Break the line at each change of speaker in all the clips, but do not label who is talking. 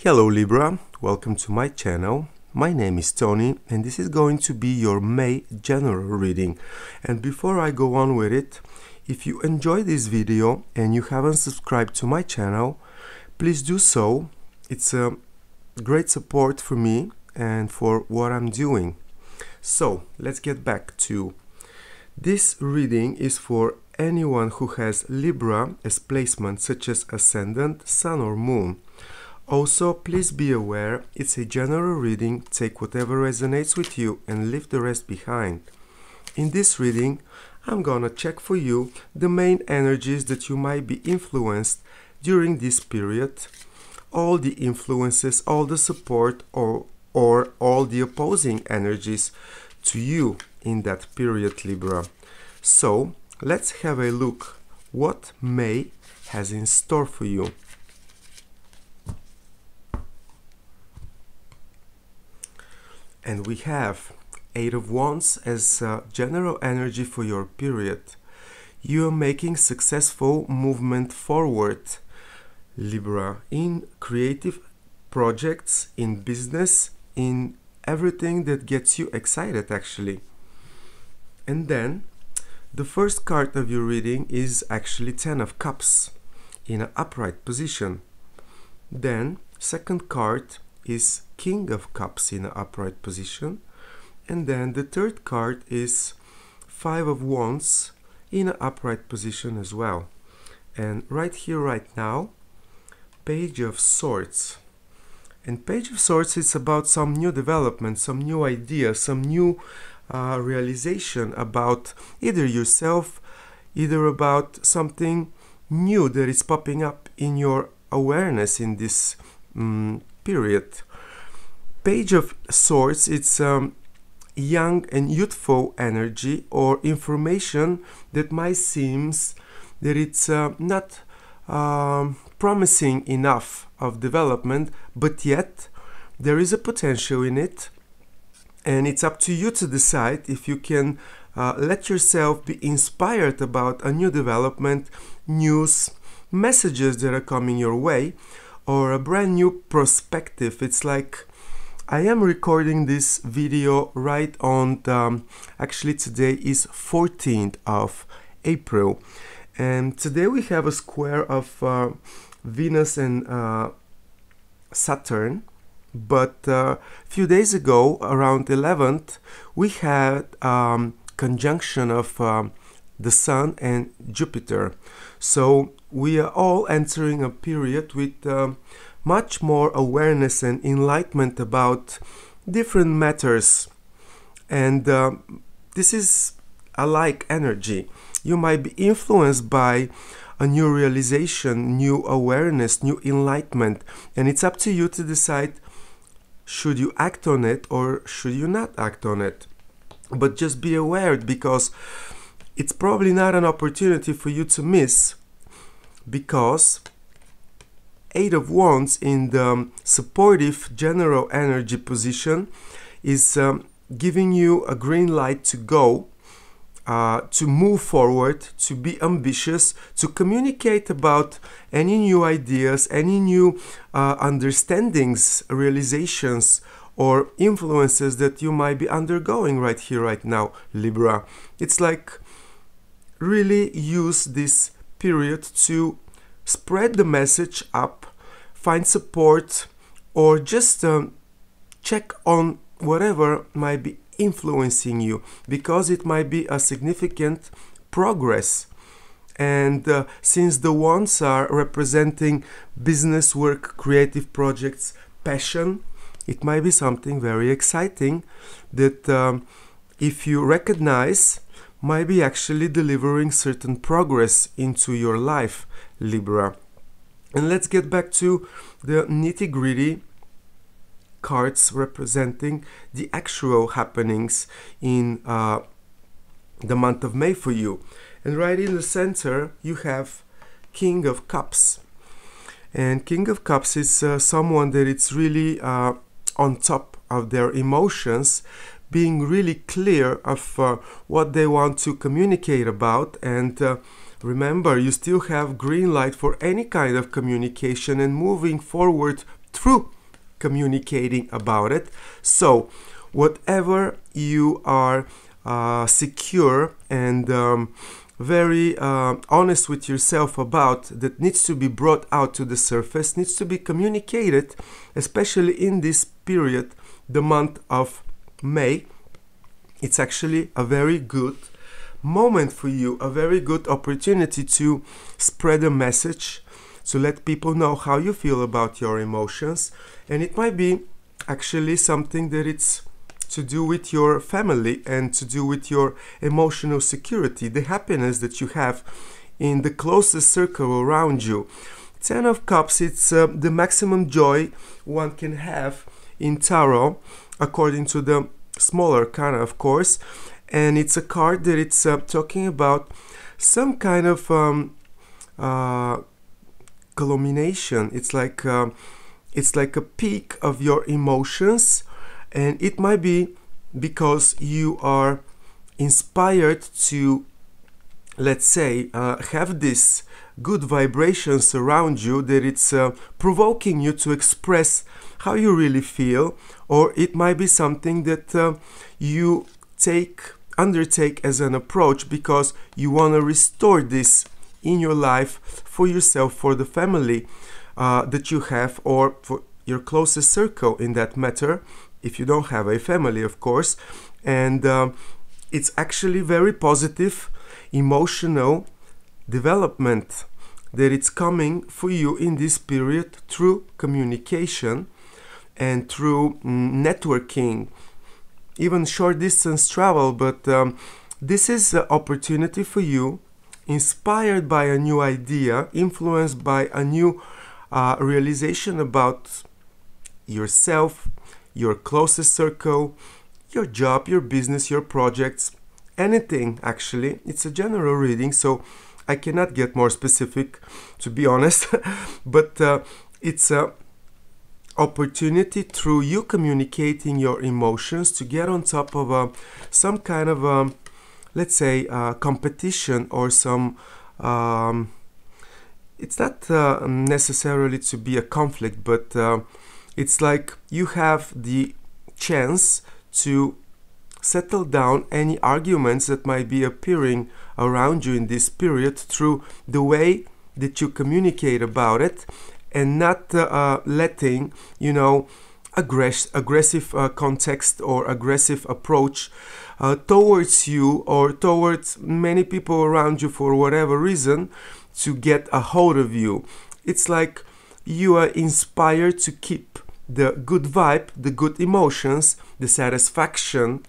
Hello Libra, welcome to my channel. My name is Tony and this is going to be your May general reading. And before I go on with it, if you enjoy this video and you haven't subscribed to my channel, please do so. It's a great support for me and for what I'm doing. So let's get back to this reading. Is for anyone who has Libra as placement, such as ascendant, sun or moon. Also, please be aware, it's a general reading, take whatever resonates with you and leave the rest behind. In this reading, I'm gonna check for you the main energies that you might be influenced during this period, all the influences, all the support or all the opposing energies to you in that period, Libra. So, let's have a look what May has in store for you. And we have Eight of Wands as general energy for your period. You are making successful movement forward, Libra, in creative projects, in business, in everything that gets you excited actually. And then the first card of your reading is actually Ten of Cups in an upright position. Then second card is King of Cups in an upright position, and then the third card is Five of Wands in an upright position as well. And right here, right now, Page of Swords. And Page of Swords is about some new development, some new ideas, some new realization about either yourself, either about something new that is popping up in your awareness in this period. Page of Swords, it's young and youthful energy or information that might seem that it's not promising enough of development, but yet there is a potential in it, and it's up to you to decide if you can let yourself be inspired about a new development, news, messages that are coming your way, or a brand new perspective. It's like I am recording this video right on actually today is 14th of April, and today we have a square of Venus and Saturn, but a few days ago around 11th we had conjunction of the Sun and Jupiter. So we are all entering a period with much more awareness and enlightenment about different matters, and this is a like energy. You might be influenced by a new realization, new awareness, new enlightenment, and it's up to you to decide, should you act on it or should you not act on it. But just be aware, because it's probably not an opportunity for you to miss, because Eight of Wands in the supportive general energy position is giving you a green light to go, to move forward, to be ambitious, to communicate about any new ideas, any new understandings, realizations, or influences that you might be undergoing right here, right now, Libra. It's like really use this period to spread the message up, find support, or just check on whatever might be influencing you, because it might be a significant progress. And since the wands are representing business work, creative projects, passion, it might be something very exciting that if you recognize, might be actually delivering certain progress into your life, Libra. And let's get back to the nitty-gritty cards representing the actual happenings in the month of May for you. And right in the center you have King of Cups. And King of Cups is someone that it's really on top of their emotions, being really clear of what they want to communicate about. And remember, you still have green light for any kind of communication and moving forward through communicating about it. So whatever you are secure and very honest with yourself about, that needs to be brought out to the surface, needs to be communicated, especially in this period, the month of May. It's actually a very good moment for you, a very good opportunity to spread a message, to let people know how you feel about your emotions. And it might be actually something that it's to do with your family and to do with your emotional security, the happiness that you have in the closest circle around you. 10 of Cups, it's the maximum joy one can have in tarot, according to the smaller arcana, of course. And it's a card that it's talking about some kind of culmination. It's like a peak of your emotions. And it might be because you are inspired to, let's say, have this good vibrations around you, that it's provoking you to express how you really feel. Or it might be something that you undertake as an approach because you want to restore this in your life for yourself, for the family that you have, or for your closest circle in that matter, if you don't have a family, of course. And it's actually very positive emotional development that it's coming for you in this period through communication and through networking, even short distance travel. But this is an opportunity for you, inspired by a new idea, influenced by a new realization about yourself, your closest circle, your job, your business, your projects, anything actually. It's a general reading, so I cannot get more specific, to be honest. But it's a opportunity through you communicating your emotions to get on top of some kind of let's say competition, or some it's not necessarily to be a conflict, but it's like you have the chance to settle down any arguments that might be appearing around you in this period through the way that you communicate about it, and not letting, aggressive context or aggressive approach towards you or towards many people around you for whatever reason to get a hold of you. It's like you are inspired to keep the good vibe, the good emotions, the satisfaction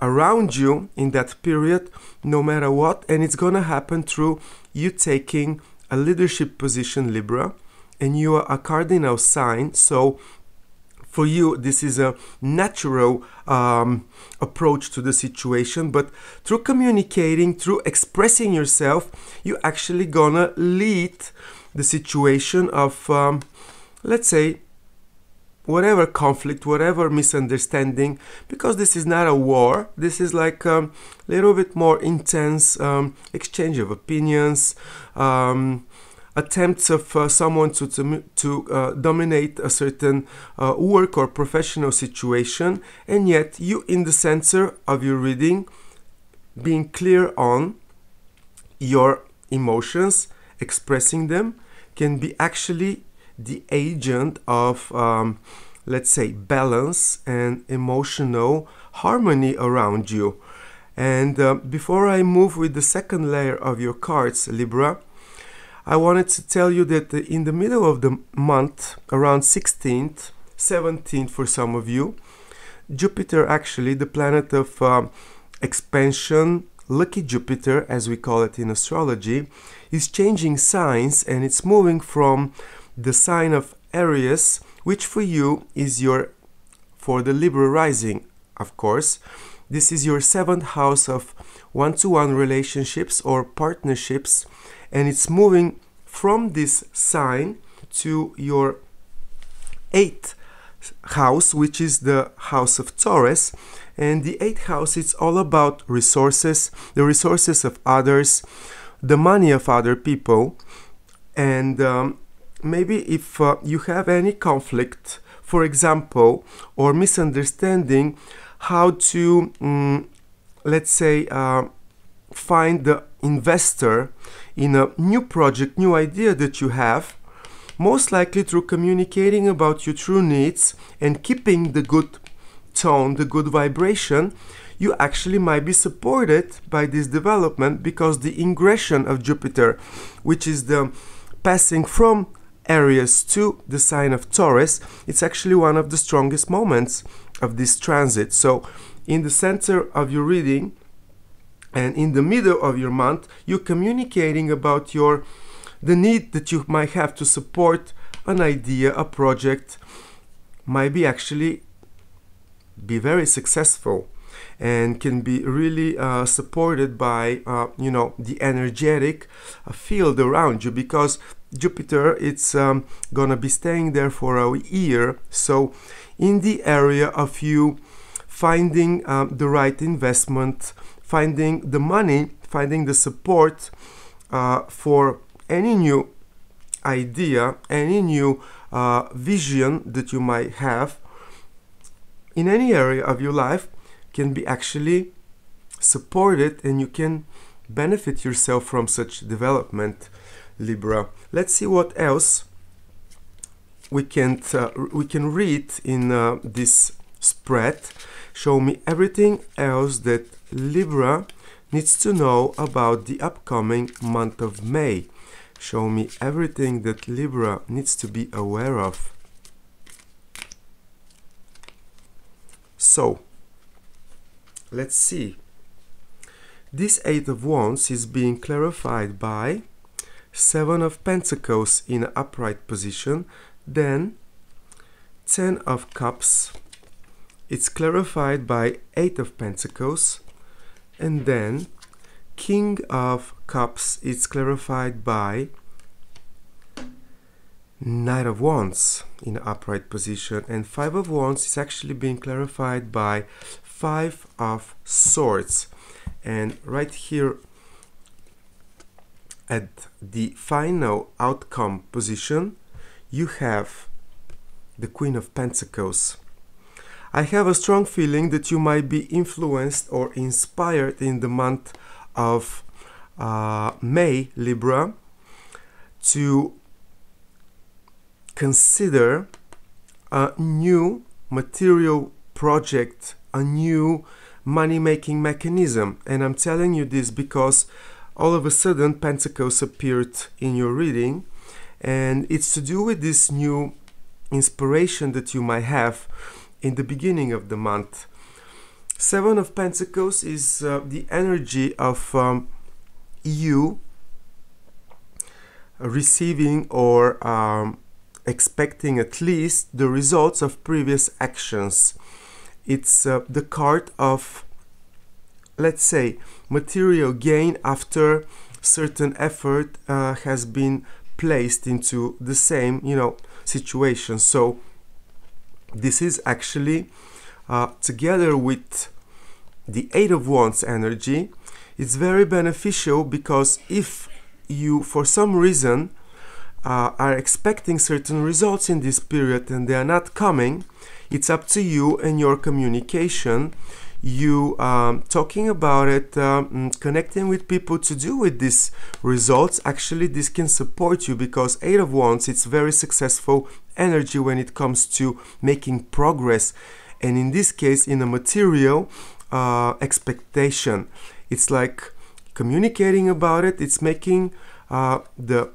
around you in that period, no matter what. And it's gonna happen through you taking a leadership position, Libra, and you are a cardinal sign. So for you, this is a natural approach to the situation. But through communicating, through expressing yourself, you're actually gonna lead the situation of, let's say, whatever conflict, whatever misunderstanding, because this is not a war. This is like a little bit more intense exchange of opinions, attempts of someone to dominate a certain work or professional situation, and yet you, in the center of your reading, being clear on your emotions, expressing them, can be actually the agent of, let's say, balance and emotional harmony around you. And before I move with the second layer of your cards, Libra, I wanted to tell you that in the middle of the month, around 16th, 17th for some of you, Jupiter, actually the planet of expansion, lucky Jupiter as we call it in astrology, is changing signs, and it's moving from the sign of Aries, which for you is for the Libra rising, of course. This is your 7th house of one-to-one relationships or partnerships, and it's moving from this sign to your 8th house, which is the house of Taurus. And the 8th house, it's all about resources, the resources of others, the money of other people. And maybe if you have any conflict, for example, or misunderstanding how to, let's say, find the investor in a new project, new idea that you have, most likely through communicating about your true needs and keeping the good tone, the good vibration, you actually might be supported by this development, because the ingression of Jupiter, which is the passing from Aries to the sign of Taurus, it's actually one of the strongest moments of this transit. So in the center of your reading and in the middle of your month, you're communicating about the need that you might have to support an idea, a project, might be actually be very successful and can be really supported by the energetic field around you, because Jupiter, it's gonna be staying there for a year. So in the area of you finding the right investment, finding the money, finding the support for any new idea, any new vision that you might have in any area of your life, can be actually supported, and you can benefit yourself from such development, Libra. Let's see what else we can read in this spread. Show me everything else that Libra needs to know about the upcoming month of May. Show me everything that Libra needs to be aware of. So, let's see. This Eight of Wands is being clarified by Seven of Pentacles in an upright position, then 10 of Cups. It's clarified by Eight of Pentacles, and then King of Cups. It's clarified by Knight of Wands in an upright position, and Five of Wands is actually being clarified by Five of Swords. And right here at the final outcome position, you have the Queen of Pentacles. I have a strong feeling that you might be influenced or inspired in the month of May, Libra, to consider a new material project, a new money-making mechanism. And I'm telling you this because all of a sudden Pentacles appeared in your reading, and it's to do with this new inspiration that you might have in the beginning of the month. Seven of Pentacles is the energy of you receiving or expecting at least the results of previous actions. It's the card of, let's say, material gain after certain effort has been placed into the same, situation. So this is actually together with the Eight of Wands energy, it's very beneficial, because if you for some reason are expecting certain results in this period and they are not coming, it's up to you and your communication, you talking about it, connecting with people to do with these results. Actually, this can support you, because Eight of Wands, it's very successful energy when it comes to making progress, and in this case in a material expectation. It's like communicating about it, it's making the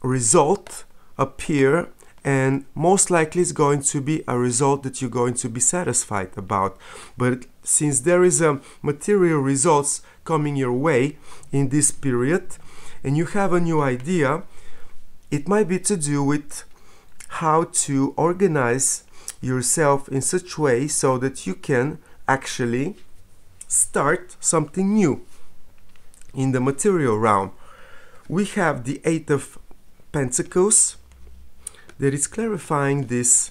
result appear, and most likely it's going to be a result that you're going to be satisfied about. But since there is a material results coming your way in this period, and you have a new idea, it might be to do with how to organize yourself in such way so that you can actually start something new in the material realm. We have the Eight of Pentacles that is clarifying this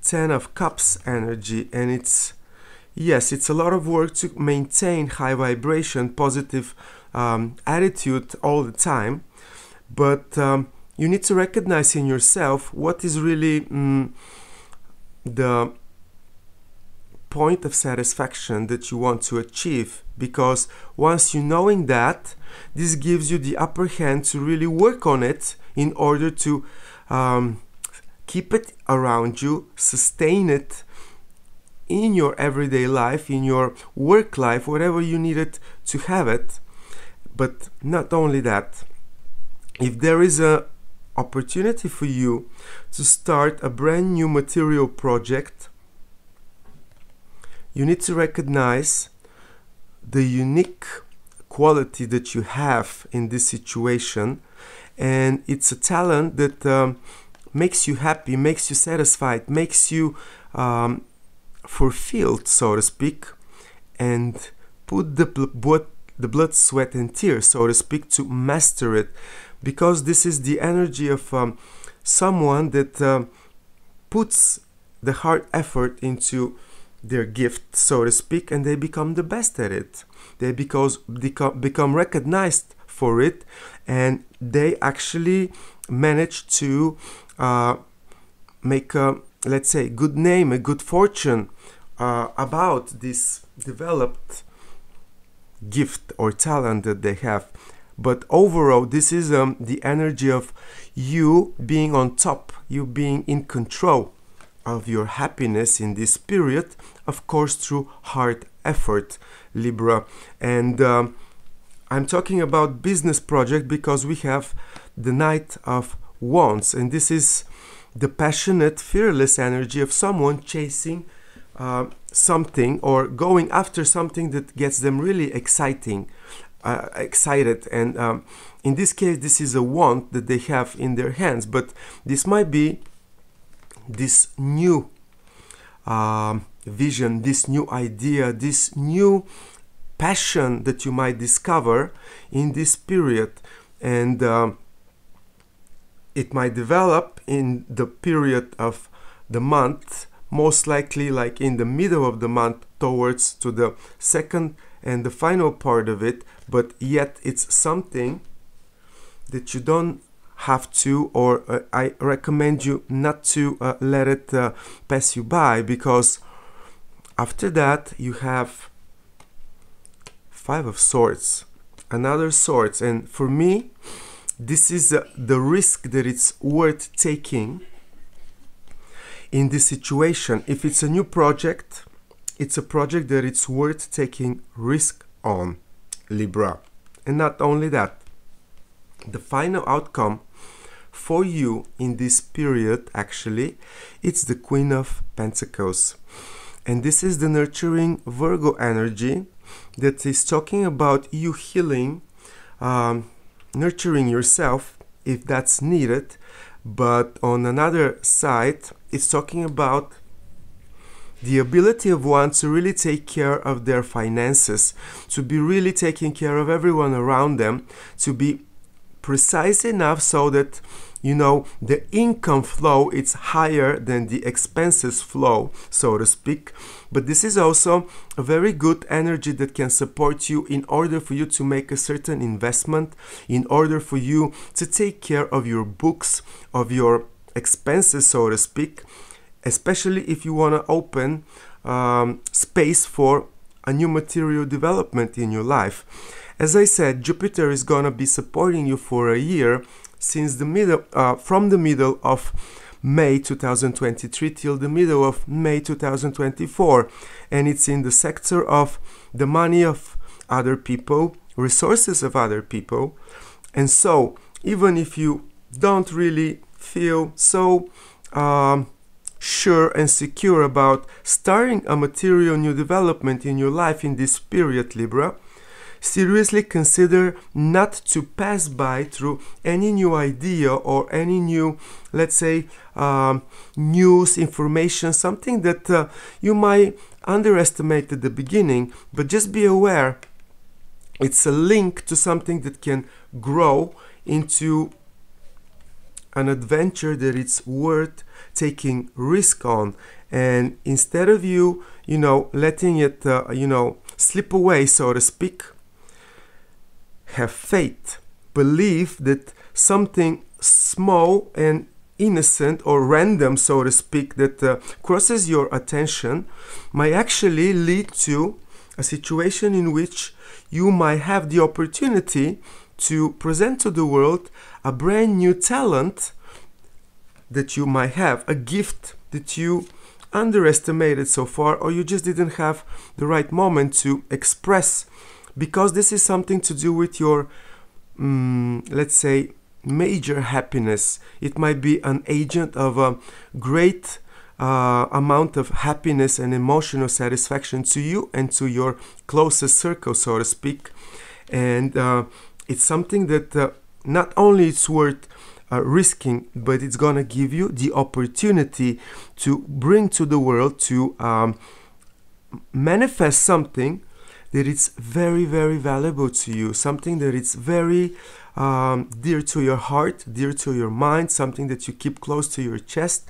10 of Cups energy, and it's a lot of work to maintain high vibration, positive attitude all the time, but you need to recognize in yourself what is really the point of satisfaction that you want to achieve, because once you knowing that, this gives you the upper hand to really work on it in order to keep it around you, sustain it in your everyday life, in your work life, whatever you need it to have it. But not only that, if there is a opportunity for you to start a brand new material project, you need to recognize the unique quality that you have in this situation, and it's a talent that makes you happy, makes you satisfied, makes you fulfilled, so to speak, and put the blood, sweat and tears, so to speak, to master it, because this is the energy of someone that puts the hard effort into their gift, so to speak, and they become the best at it. They become recognized for it, and they actually manage to make a, let's say, good name, a good fortune about this developed gift or talent that they have. But overall, this is the energy of you being on top, you being in control of your happiness in this period, of course through hard effort, Libra. And I'm talking about business project because we have the Knight of Wands, and this is the passionate, fearless energy of someone chasing something or going after something that gets them really excited. And in this case, this is a wand that they have in their hands, but this might be this new vision, this new idea, this new passion that you might discover in this period. And it might develop in the period of the month, most likely like in the middle of the month towards to the second and the final part of it, but yet it's something that you don't have to, or I recommend you not to let it pass you by, because after that you have Five of Swords, another Swords, and for me this is the risk that it's worth taking in this situation. If it's a new project, it's a project that it's worth taking risk on, Libra. And not only that, the final outcome for you in this period, actually, it's the Queen of Pentacles. And this is the nurturing Virgo energy that is talking about you healing, nurturing yourself if that's needed. But on another side, it's talking about the ability of one to really take care of their finances, to be really taking care of everyone around them, to be precise enough so that, you know, the income flow is higher than the expenses flow, so to speak. But this is also a very good energy that can support you in order for you to make a certain investment, in order for you to take care of your books, of your expenses, so to speak, especially if you want to open space for a new material development in your life. As I said, Jupiter is going to be supporting you for a year, since the middle, from the middle of May 2023 till the middle of May 2024, and it's in the sector of the money of other people, resources of other people. And so even if you don't really feel so sure and secure about starting a material new development in your life in this period, Libra, seriously consider not to pass by through any new idea or any new, let's say, news, information, something that you might underestimate at the beginning, but just be aware it's a link to something that can grow into an adventure that it's worth taking risk on. And instead of you letting it slip away, so to speak, have faith, believe that something small and innocent or random, so to speak, that crosses your attention might actually lead to a situation in which you might have the opportunity to present to the world a brand new talent that you might have, a gift that you underestimated so far, or you just didn't have the right moment to express, because this is something to do with your, let's say, major happiness. It might be an agent of a great amount of happiness and emotional satisfaction to you and to your closest circle, so to speak. And it's something that not only it's worth risking, but it's gonna give you the opportunity to bring to the world, to manifest something that is very, very valuable to you, something that is very dear to your heart, dear to your mind, something that you keep close to your chest.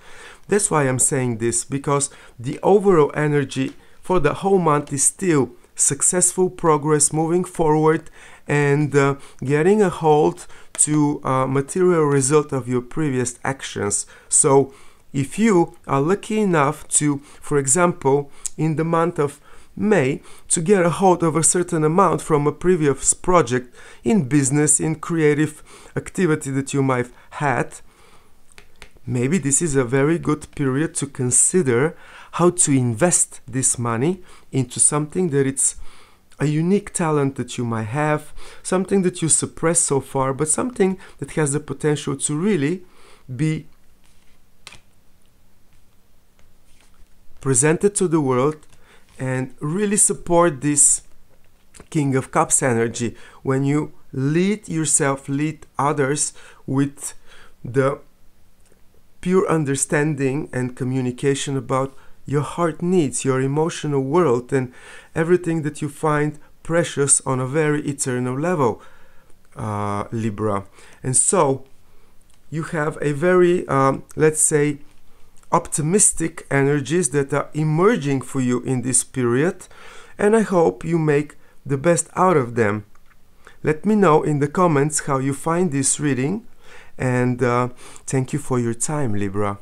That's why I'm saying this, because the overall energy for the whole month is still successful progress, moving forward, and getting a hold to material result of your previous actions. So if you are lucky enough to, for example, in the month of May, to get a hold of a certain amount from a previous project in business, in creative activity that you might have had, maybe this is a very good period to consider how to invest this money into something that it's a unique talent that you might have, something that you suppressed so far, but something that has the potential to really be presented to the world and really support this King of Cups energy. When you lead yourself, lead others with the pure understanding and communication about your heart needs, your emotional world, and everything that you find precious on a very eternal level, Libra. And so you have a very, let's say, optimistic energies that are emerging for you in this period, and I hope you make the best out of them. Let me know in the comments how you find this reading, and thank you for your time, Libra.